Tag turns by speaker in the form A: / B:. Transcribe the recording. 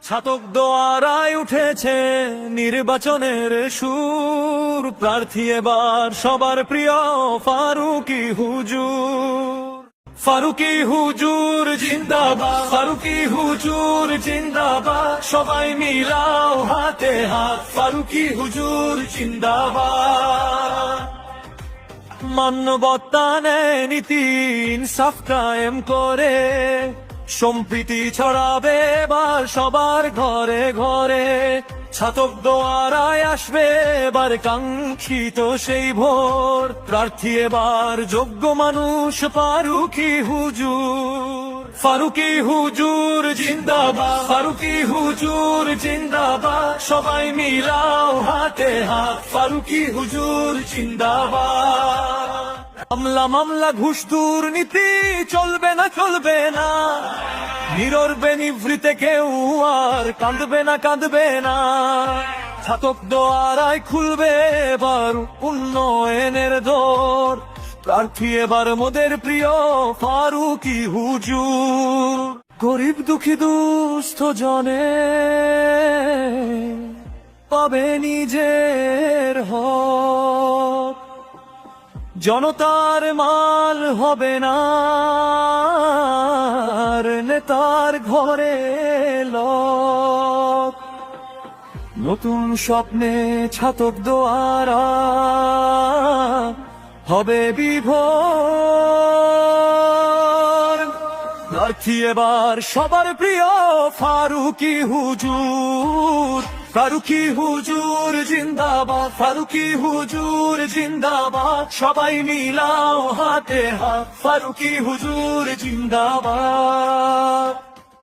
A: ছাতক দোয়ারায় উঠেছে নির্বাচনের সুর, প্রার্থী এবার সবার প্রিয় ফারুকী হুজুর। ফারুকী হুজুর জিন্দাবাদ, ফারুকী হুজুর জিন্দাবাদ, সবাই মিলাও হাতে হাত, ফারুকী হুজুর জিন্দাবাদ। মানবতা নেয় নীতি ইনসাফ কায়েম করে, সম্প্রীতি ছড়াবে এবার সবার ঘরে ঘরে। ছাতক দোয়ারায় আসবে এবার কাঙ্ক্ষিত সেই ভোর, প্রার্থী এবার যোগ্য মানুষ ফারুকী হুজুর। ফারুকী হুজুর জিন্দাবাদ, ফারুকী হুজুর জিন্দাবাদ, সবাই মিলাও হাতে হাত, ফারুকী হুজুর জিন্দাবাদ। মামলা মামলা ঘুষ দুর্নীতি চলবে না, চলবে না, নীরবে নিভৃতে কেউ আর কাঁদবে না, কাঁদবে না। ছাতক দোয়ারায় খুলবে এবার উন্নয়নের দোর, প্রার্থী এবার মোদের প্রিয় ফারুকী হুজুর। গরিব দুঃখী দুস্থ জনে পাবে নিজের হক, জনতার মাল হবে না আর নেতার ঘরে লোক। নতুন স্বপ্নে ছাতক দোয়ারা হবে বিভোর, প্রার্থী এবার সবার প্রিয় ফারুকী হুজুর। ফারুকী হুজুর জিন্দাবাদ, ফারুকী হুজুর জিন্দাবাদ, সবাই মিলাও হাতে হাত, ফারুকী হুজুর জিন্দাবাদ।